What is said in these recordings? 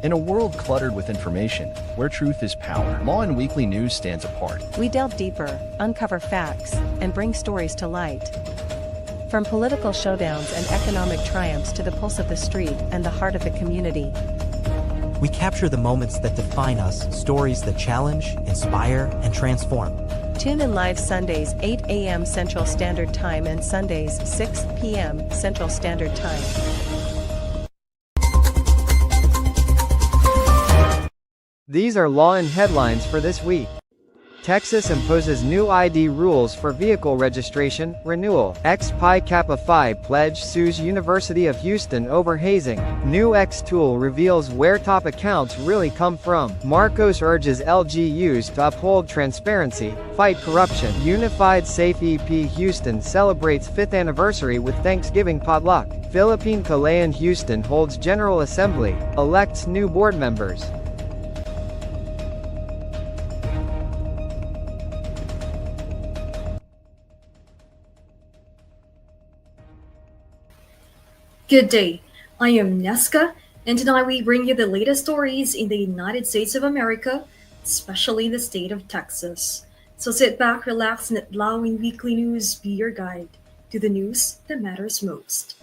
In a world cluttered with information, where truth is power, Lawin Weekly News stands apart. We delve deeper, uncover facts, and bring stories to light. From political showdowns and economic triumphs to the pulse of the street and the heart of the community. We capture the moments that define us, stories that challenge, inspire, and transform. Tune in live Sundays 8 a.m. Central Standard Time and Sundays 6 p.m. Central Standard Time. These are Lawin headlines for this week. Texas imposes new ID rules for vehicle registration renewal. Ex-Pi Kappa Phi pledge sues University of Houston over hazing. New X tool reveals where top accounts really come from. Marcos urges LGUs to uphold transparency, fight corruption. Unified Safe EP Houston celebrates 5th anniversary with Thanksgiving potluck. Philippine Calayan Houston holds General Assembly, elects new board members. Good day. I am Neska, and tonight we bring you the latest stories in the United States of America, especially the state of Texas. So sit back, relax, and let Lawin Weekly News be your guide to the news that matters most.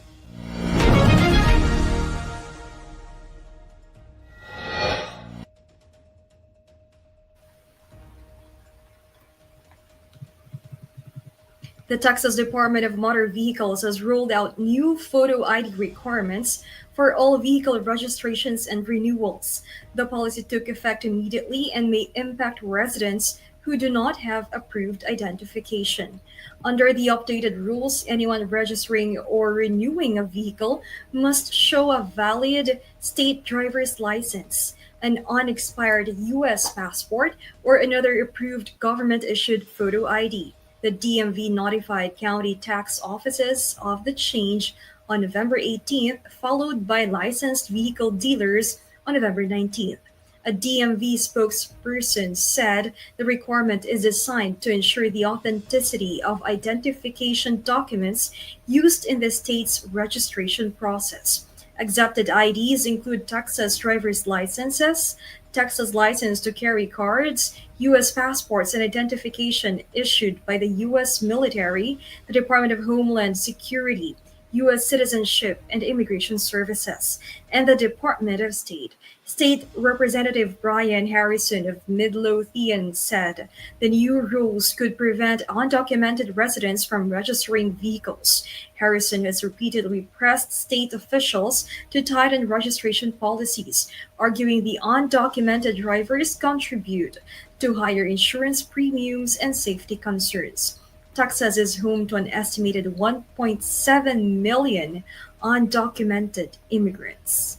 The Texas Department of Motor Vehicles has rolled out new photo ID requirements for all vehicle registrations and renewals. The policy took effect immediately and may impact residents who do not have approved identification. Under the updated rules, anyone registering or renewing a vehicle must show a valid state driver's license, an unexpired U.S. passport, or another approved government issued photo ID. The DMV notified county tax offices of the change on November 18th, followed by licensed vehicle dealers on November 19th. A DMV spokesperson said the requirement is designed to ensure the authenticity of identification documents used in the state's registration process. Accepted IDs include Texas driver's licenses, Texas license to carry cards, U.S. passports, and identification issued by the U.S. military, the Department of Homeland Security, U.S. Citizenship and Immigration Services, and the Department of State. State Representative Brian Harrison of Midlothian said the new rules could prevent undocumented residents from registering vehicles. Harrison has repeatedly pressed state officials to tighten registration policies, arguing the undocumented drivers contribute to higher insurance premiums and safety concerns. Texas is home to an estimated 1.7 million undocumented immigrants.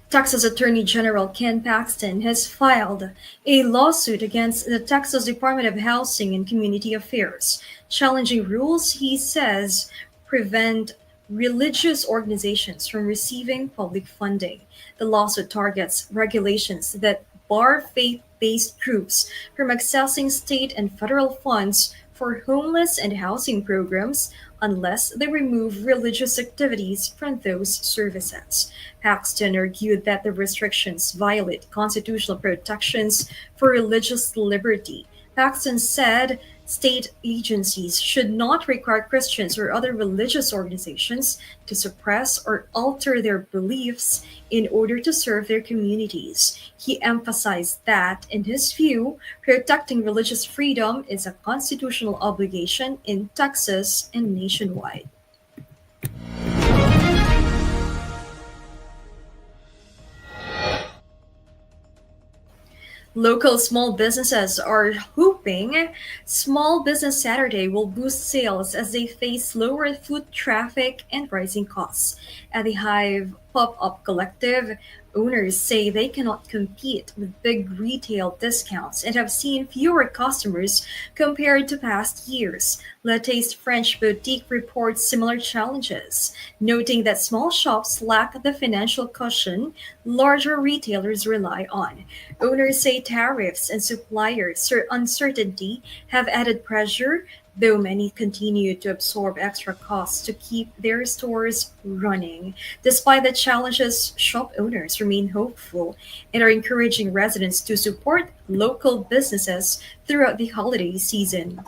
Texas Attorney General Ken Paxton has filed a lawsuit against the Texas Department of Housing and Community Affairs, challenging rules he says prevent religious organizations from receiving public funding. The lawsuit targets regulations that bar faith-based groups from accessing state and federal funds for homeless and housing programs unless they remove religious activities from those services. Paxton argued that the restrictions violate constitutional protections for religious liberty. Paxton said state agencies should not require Christians or other religious organizations to suppress or alter their beliefs in order to serve their communities. He emphasized that, in his view, protecting religious freedom is a constitutional obligation in Texas and nationwide. Local small businesses are hoping Small Business Saturday will boost sales as they face slower foot traffic and rising costs. At the Hive Pop-Up Collective, owners say they cannot compete with big retail discounts and have seen fewer customers compared to past years. Le Taste French Boutique reports similar challenges, noting that small shops lack the financial cushion larger retailers rely on. Owners say tariffs and supplier uncertainty have added pressure though many continue to absorb extra costs to keep their stores running. Despite the challenges, shop owners remain hopeful and are encouraging residents to support local businesses throughout the holiday season.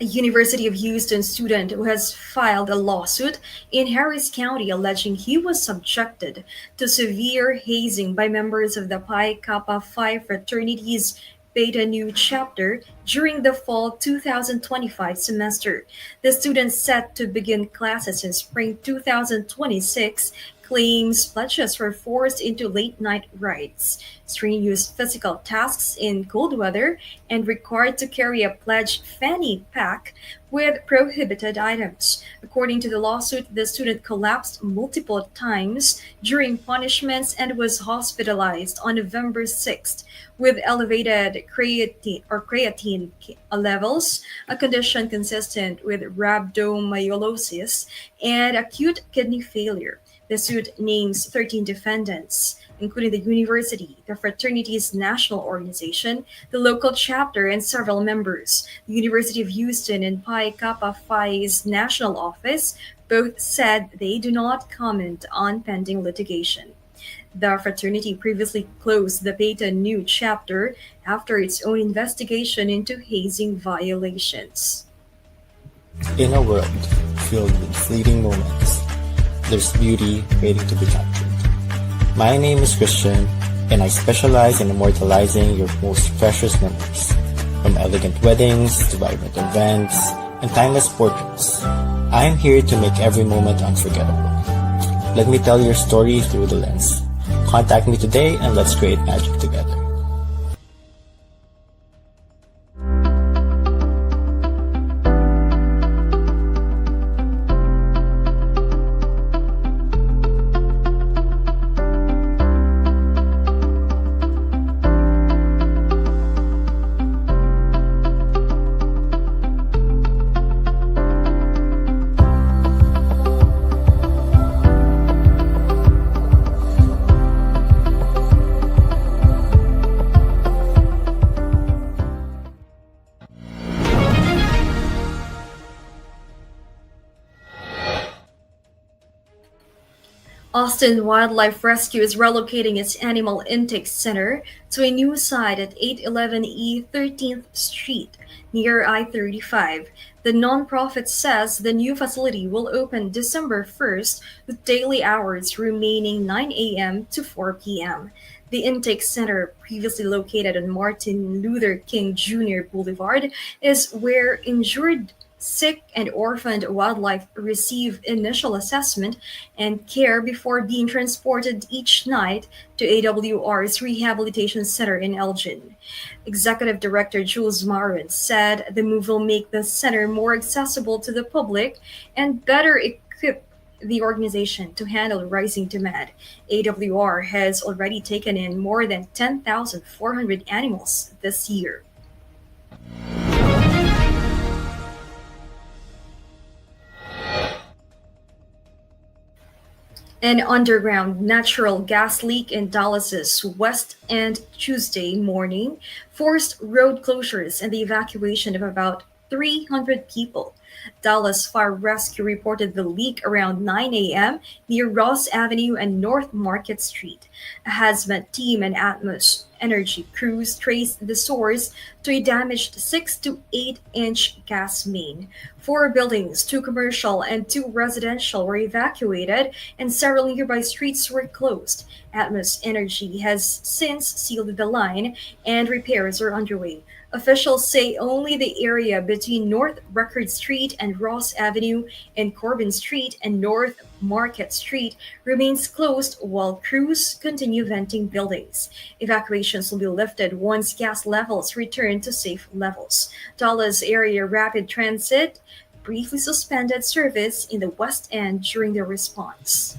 A University of Houston student who has filed a lawsuit in Harris County alleging he was subjected to severe hazing by members of the Pi Kappa Phi fraternity's Beta Nu chapter during the fall 2025 semester. The student set to begin classes in spring 2026 claims pledges were forced into late night rides, strenuous physical tasks in cold weather, and required to carry a pledge fanny pack with prohibited items. According to the lawsuit, the student collapsed multiple times during punishments and was hospitalized on November 6th with elevated creatine levels, a condition consistent with rhabdomyolysis and acute kidney failure. The suit names 13 defendants, including the university, the fraternity's national organization, the local chapter, and several members. The University of Houston and Pi Kappa Phi's national office both said they do not comment on pending litigation. The fraternity previously closed the Beta Nu chapter after its own investigation into hazing violations. In a world filled with fleeting moments, there's beauty waiting to be captured. My name is Christian, and I specialize in immortalizing your most precious memories, from elegant weddings to vibrant events and timeless portraits. I am here to make every moment unforgettable. Let me tell your story through the lens. Contact me today and let's create magic together. Austin Wildlife Rescue is relocating its animal intake center to a new site at 811 E 13th Street near I 35. The nonprofit says the new facility will open December 1st with daily hours remaining 9 a.m. to 4 p.m. The intake center, previously located on Martin Luther King Jr. Boulevard, is where injured, sick, and orphaned wildlife receive initial assessment and care before being transported each night to AWR's Rehabilitation Center in Elgin. Executive Director Jules Marin said the move will make the center more accessible to the public and better equip the organization to handle rising demand. AWR has already taken in more than 10,400 animals this year. An underground natural gas leak in Dallas's West End Tuesday morning forced road closures and the evacuation of about 300 people. Dallas Fire Rescue reported the leak around 9 a.m. near Ross Avenue and North Market Street. A hazmat team and Atmos Energy crews traced the source to a damaged 6 to 8-inch gas main. Four buildings, two commercial and two residential, were evacuated, and several nearby streets were closed. Atmos Energy has since sealed the line, and repairs are underway. Officials say only the area between North Record Street and Ross Avenue and Corbin Street and North Market Street remains closed while crews continue venting buildings. Evacuations will be lifted once gas levels return to safe levels. Dallas Area Rapid Transit briefly suspended service in the West End during the response.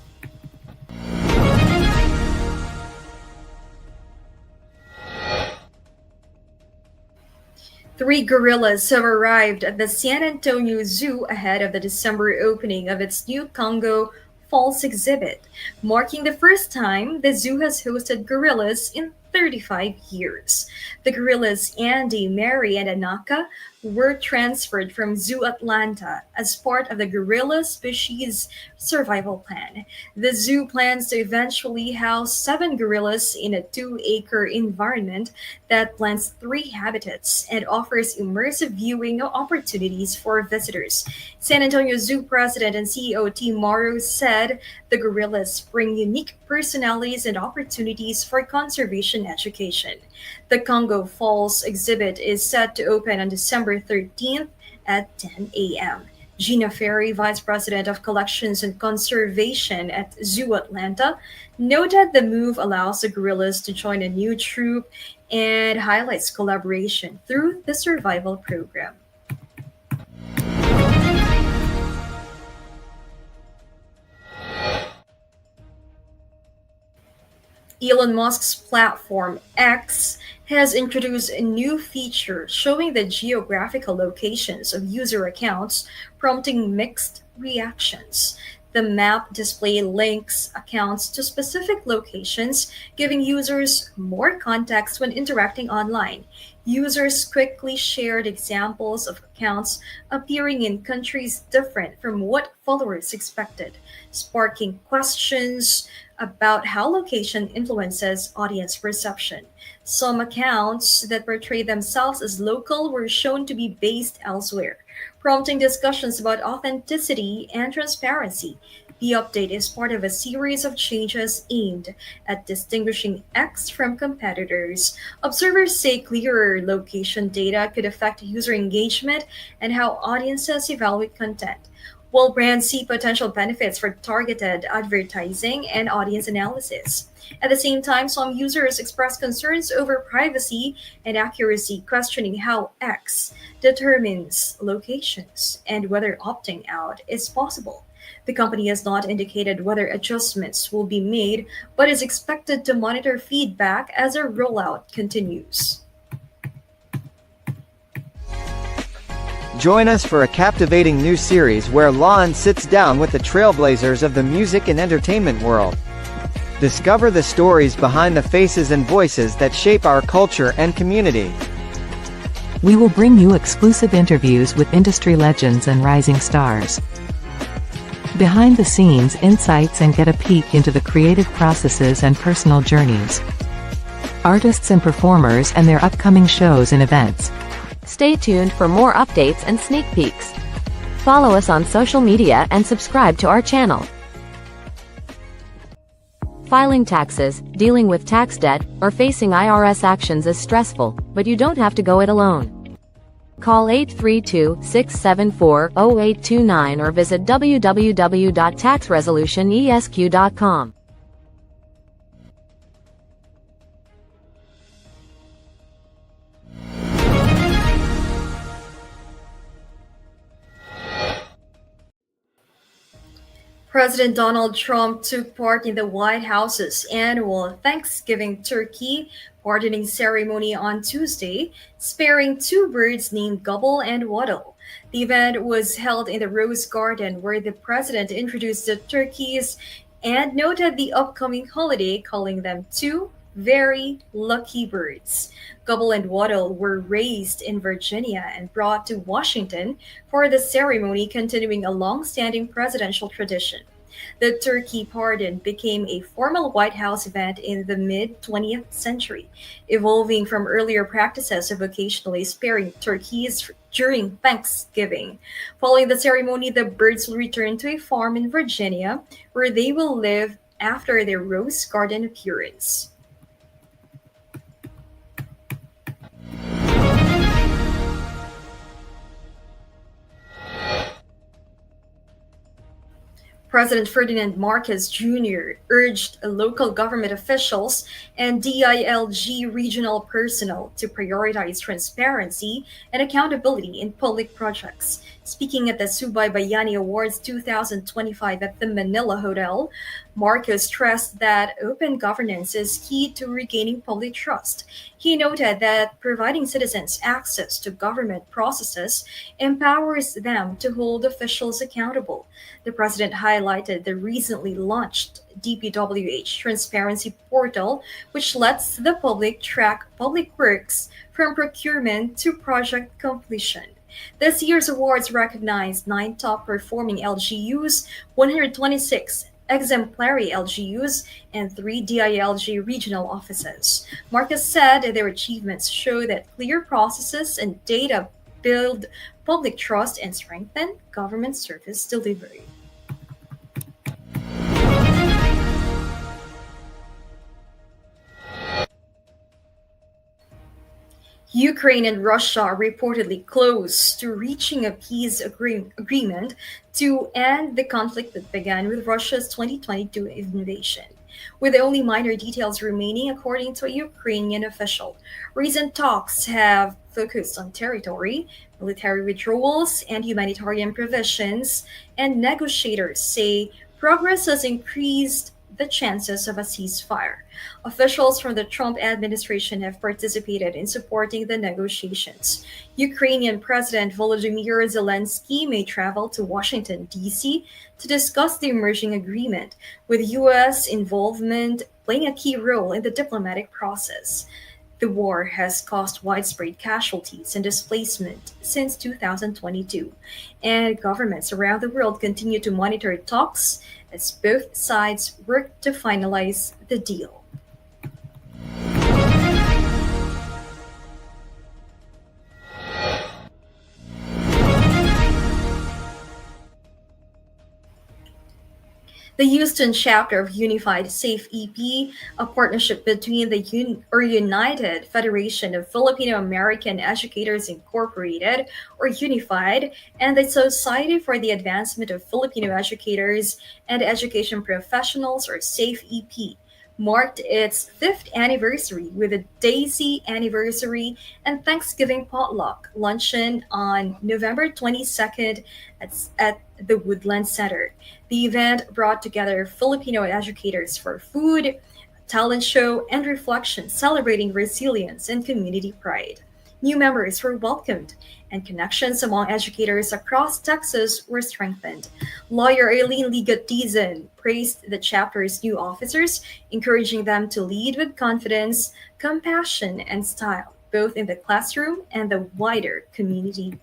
Three gorillas have arrived at the San Antonio Zoo ahead of the December opening of its new Congo Falls exhibit, marking the first time the zoo has hosted gorillas in 35 years. The gorillas Andy, Mary, and Anaka were transferred from Zoo Atlanta as part of the Gorilla Species Survival Plan. The zoo plans to eventually house seven gorillas in a 2-acre environment that blends three habitats and offers immersive viewing opportunities for visitors. San Antonio Zoo President and CEO Tim Morrow said the gorillas bring unique personalities and opportunities for conservation education. The Congo Falls exhibit is set to open on December 13th at 10 a.m. Gina Ferry, Vice President of Collections and Conservation at Zoo Atlanta, noted the move allows the gorillas to join a new troop and highlights collaboration through the survival program. Elon Musk's platform X has introduced a new feature showing the geographical locations of user accounts, prompting mixed reactions. The map display links accounts to specific locations, giving users more context when interacting online. Users quickly shared examples of accounts appearing in countries different from what followers expected, sparking questions about how location influences audience perception. Some accounts that portray themselves as local were shown to be based elsewhere, prompting discussions about authenticity and transparency. The update is part of a series of changes aimed at distinguishing X from competitors. Observers say clearer location data could affect user engagement and how audiences evaluate content, while brands see potential benefits for targeted advertising and audience analysis. At the same time, some users express concerns over privacy and accuracy, questioning how X determines locations and whether opting out is possible. The company has not indicated whether adjustments will be made, but is expected to monitor feedback as a rollout continues. Join us for a captivating new series where Lawin sits down with the trailblazers of the music and entertainment world. Discover the stories behind the faces and voices that shape our culture and community. We will bring you exclusive interviews with industry legends and rising stars. Behind the scenes insights and get a peek into the creative processes and personal journeys. Artists and performers and their upcoming shows and events. Stay tuned for more updates and sneak peeks. Follow us on social media and subscribe to our channel. Filing taxes, dealing with tax debt, or facing IRS actions is stressful, but you don't have to go it alone. Call 832-674-0829 or visit www.taxresolutionesq.com. President Donald Trump took part in the White House's annual Thanksgiving turkey pardoning ceremony on Tuesday, sparing two birds named Gobble and Waddle. The event was held in the Rose Garden, where the president introduced the turkeys and noted the upcoming holiday, calling them two very lucky birds. Gobble and Waddle were raised in Virginia and brought to Washington for the ceremony, continuing a long-standing presidential tradition. The turkey pardon became a formal White House event in the mid-20th century, evolving from earlier practices of occasionally sparing turkeys during Thanksgiving. Following the ceremony, the birds will return to a farm in Virginia, where they will live after their Rose Garden appearance. President Ferdinand Marcos Jr. urged local government officials and DILG regional personnel to prioritize transparency and accountability in public projects. Speaking at the Subay Bayani Awards 2025 at the Manila Hotel, Marcos stressed that open governance is key to regaining public trust. He noted that providing citizens access to government processes empowers them to hold officials accountable. The president highlighted highlighted the recently launched DPWH Transparency Portal, which lets the public track public works from procurement to project completion. This year's awards recognized 9 top performing LGUs, 126 exemplary LGUs, and 3 DILG regional offices. Marcus said their achievements show that clear processes and data build public trust and strengthen government service delivery. Ukraine and Russia reportedly close to reaching a agreement to end the conflict that began with Russia's 2022 invasion, with only minor details remaining, according to a Ukrainian official. Recent talks have focused on territory, military withdrawals, and humanitarian provisions, and negotiators say progress has increased the chances of a ceasefire. Officials from the Trump administration have participated in supporting the negotiations. Ukrainian President Volodymyr Zelensky may travel to Washington, D.C. to discuss the emerging agreement, with U.S. involvement playing a key role in the diplomatic process. The war has caused widespread casualties and displacement since 2022, and governments around the world continue to monitor talks as both sides work to finalize the deal. The Houston chapter of Unified Safe EP, a partnership between the United Federation of Filipino American Educators Incorporated, or Unified, and the Society for the Advancement of Filipino Educators and Education Professionals, or SAFE EP, marked its fifth anniversary with a Daisy anniversary and Thanksgiving potluck luncheon on November 22nd at the Woodland Center. The event brought together Filipino educators for food, talent show, and reflection celebrating resilience and community pride. New members were welcomed, and connections among educators across Texas were strengthened. Lawyer Eileen Ligatizan praised the chapter's new officers, encouraging them to lead with confidence, compassion, and style, both in the classroom and the wider community.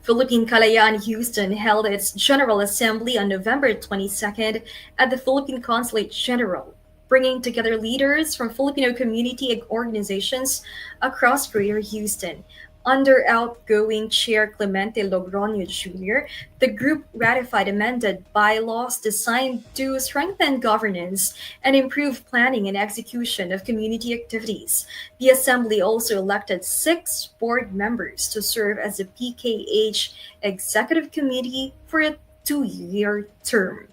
Philippine Kalayaan Houston held its General Assembly on November 22nd at the Philippine Consulate General, bringing together leaders from Filipino community organizations across Greater Houston. Under outgoing Chair Clemente Logroño Jr., the group ratified amended bylaws designed to strengthen governance and improve planning and execution of community activities. The Assembly also elected 6 board members to serve as the PKH Executive Committee for a 2-year term.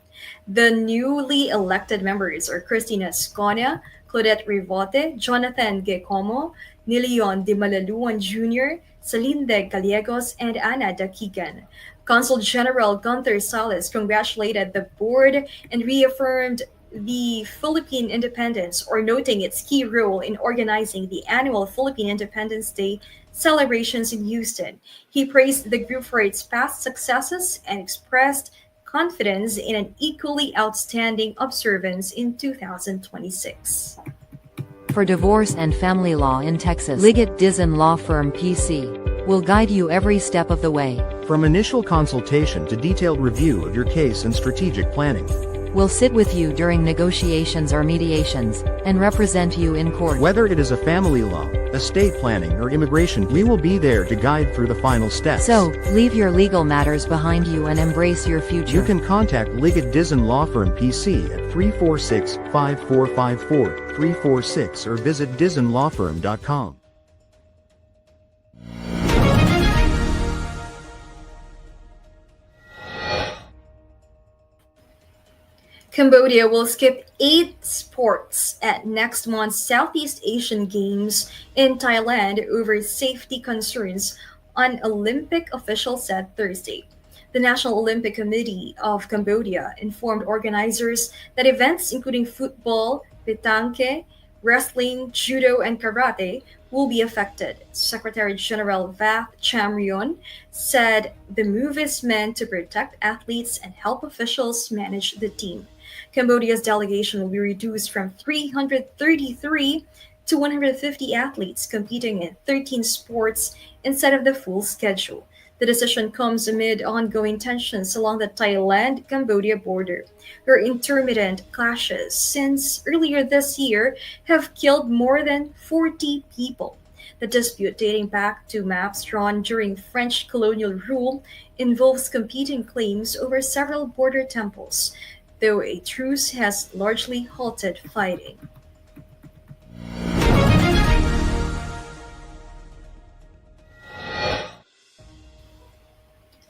The newly elected members are Christina Escona, Claudette Rivote, Jonathan Gecomo, Nilion de Malaluan Jr., Salinde Gallegos, and Ana Dakigan. Consul General Gunther Salas congratulated the board and reaffirmed the Philippine independence, or noting its key role in organizing the annual Philippine Independence Day celebrations in Houston. He praised the group for its past successes and expressed confidence in an equally outstanding observance in 2026. For divorce and family law in Texas, Liggett Dizon Law Firm PC will guide you every step of the way. From initial consultation to detailed review of your case and strategic planning, We'll sit with you during negotiations or mediations, and represent you in court. whether it is a family law, estate planning, or immigration, we will be there to guide through the final steps. So, leave your legal matters behind you and embrace your future. You can contact Liggett Dizon Law Firm PC at 346-5454-346 or visit DizonLawFirm.com. Cambodia will skip 8 sports at next month's Southeast Asian Games in Thailand over safety concerns, an Olympic official said Thursday. The National Olympic Committee of Cambodia informed organizers that events including football, petanque, Wrestling, judo, and karate will be affected. Secretary General Vath Chamrion said the move is meant to protect athletes and help officials manage the team. Cambodia's delegation will be reduced from 333 to 150 athletes competing in 13 sports instead of the full schedule. The decision comes amid ongoing tensions along the Thailand Cambodia border, where intermittent clashes since earlier this year have killed more than 40 people. The dispute, dating back to maps drawn during French colonial rule, involves competing claims over several border temples, though a truce has largely halted fighting.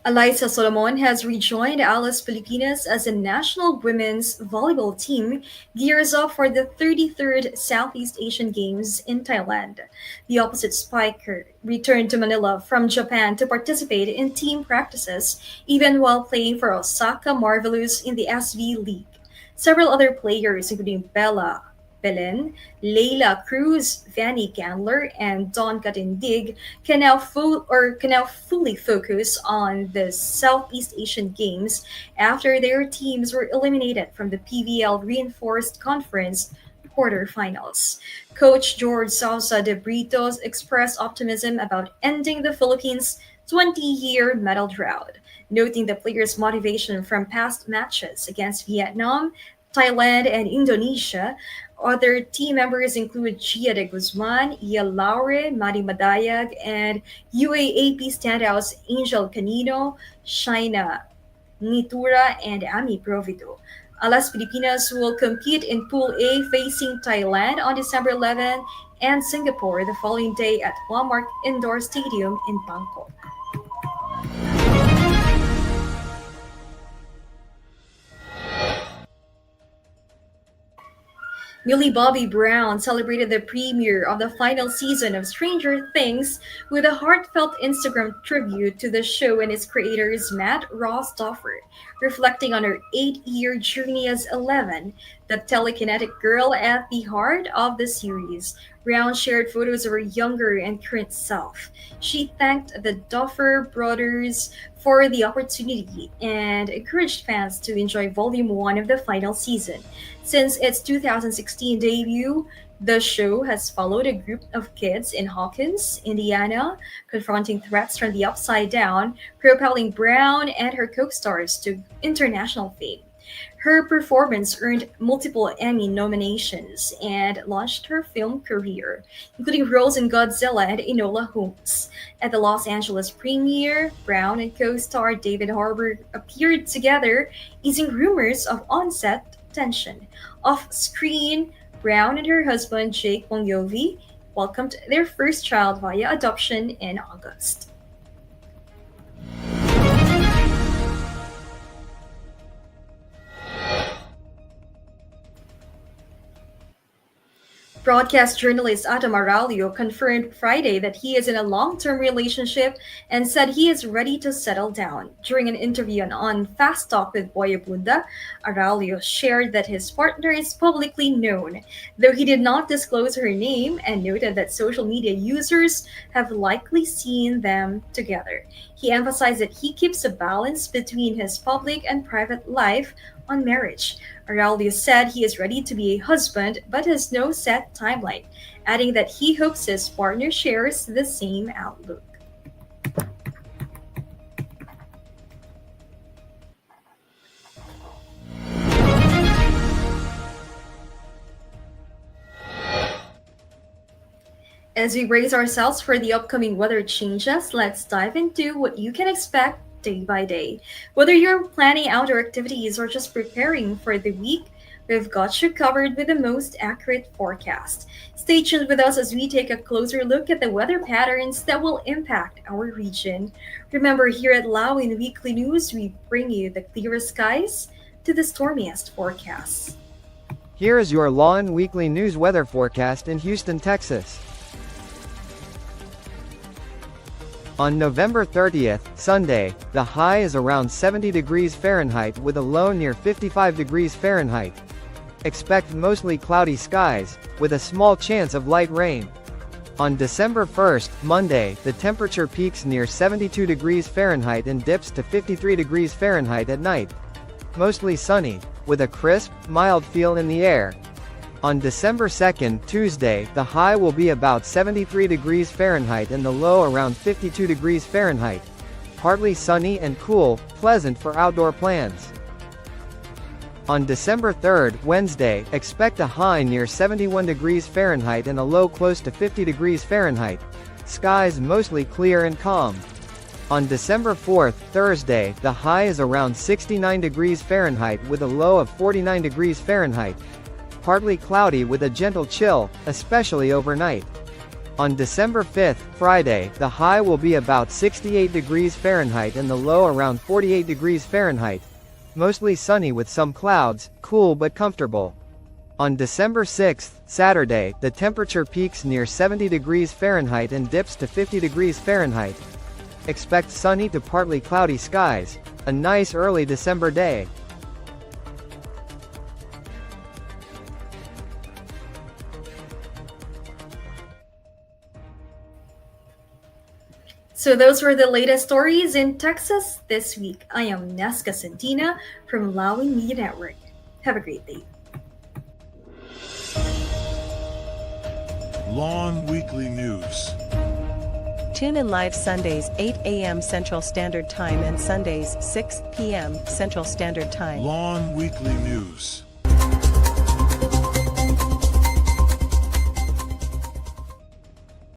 Eliza Solomon has rejoined Alice Filipinas as the national women's volleyball team gears up for the 33rd Southeast Asian Games in Thailand. The opposite spiker returned to Manila from Japan to participate in team practices, even while playing for Osaka Marvelous in the SV League. Several other players, including Bella Belen, Leila Cruz, Vanny Candler, and Don Katindig can now fully focus on the Southeast Asian Games after their teams were eliminated from the PVL Reinforced Conference quarterfinals. Coach George Sousa de Britos expressed optimism about ending the Philippines' 20-year medal drought, noting the players' motivation from past matches against Vietnam, Thailand, and Indonesia. Other team members include Gia de Guzman, Ia Laure, Madi Madayag, and UAAP standouts Angel Canino, Shaina Nitura, and Ami Provido. Alas Pilipinas will compete in Pool A facing Thailand on December 11 and Singapore the following day at Walmart Indoor Stadium in Bangkok. Millie Bobby Brown celebrated the premiere of the final season of Stranger Things with a heartfelt Instagram tribute to the show and its creators Matt Ross Duffer, reflecting on her 8-year journey as Eleven, the telekinetic girl at the heart of the series. Brown shared photos of her younger and current self. She thanked the Duffer brothers for the opportunity and encouraged fans to enjoy Volume 1 of the final season. Since its 2016 debut, the show has followed a group of kids in Hawkins, Indiana, confronting threats from the Upside Down, propelling Brown and her co-stars to international fame. Her performance earned multiple Emmy nominations and launched her film career, including roles in Godzilla and Enola Holmes. At the Los Angeles premiere, Brown and co-star David Harbour appeared together, easing rumors of on-set tension. Off-screen, Brown and her husband Jake Wongyovi welcomed their first child via adoption in August. Broadcast journalist Adam Aralio confirmed Friday that he is in a long-term relationship and said he is ready to settle down. During an interview on Fast Talk with Boy Abunda, Aralio shared that his partner is publicly known, though he did not disclose her name, and noted that social media users have likely seen them together. He emphasized that he keeps a balance between his public and private life on marriage. Araldio said he is ready to be a husband but has no set timeline, adding that he hopes his partner shares the same outlook. As we brace ourselves for the upcoming weather changes, let's dive into what you can expect day by day. Whether you're planning outdoor activities or just preparing for the week, we've got you covered with the most accurate forecast. Stay tuned with us as we take a closer look at the weather patterns that will impact our region. Remember, here at Lawin Weekly News, we bring you the clearest skies to the stormiest forecasts. Here is your Lawin Weekly News weather forecast in Houston, Texas. On November 30th, Sunday, the high is around 70 degrees Fahrenheit with a low near 55 degrees Fahrenheit. Expect mostly cloudy skies, with a small chance of light rain. On December 1st, Monday, the temperature peaks near 72 degrees Fahrenheit and dips to 53 degrees Fahrenheit at night. Mostly sunny, with a crisp, mild feel in the air. On December 2nd, Tuesday, the high will be about 73 degrees Fahrenheit and the low around 52 degrees Fahrenheit. Partly sunny and cool, pleasant for outdoor plans. On December 3rd, Wednesday, expect a high near 71 degrees Fahrenheit and a low close to 50 degrees Fahrenheit. Skies mostly clear and calm. On December 4th, Thursday, the high is around 69 degrees Fahrenheit with a low of 49 degrees Fahrenheit. Partly cloudy with a gentle chill, especially overnight. On December 5th, Friday, the high will be about 68 degrees Fahrenheit and the low around 48 degrees Fahrenheit. Mostly sunny with some clouds, cool but comfortable. On December 6th, Saturday, the temperature peaks near 70 degrees Fahrenheit and dips to 50 degrees Fahrenheit. Expect sunny to partly cloudy skies. A nice early December day. So those were the latest stories in Texas this week. I am Nesca Santina from Lawin Media Network. Have a great day. Lawin Weekly News. Tune in live Sundays 8 a.m. Central Standard Time and Sundays 6 p.m. Central Standard Time. Lawin Weekly News.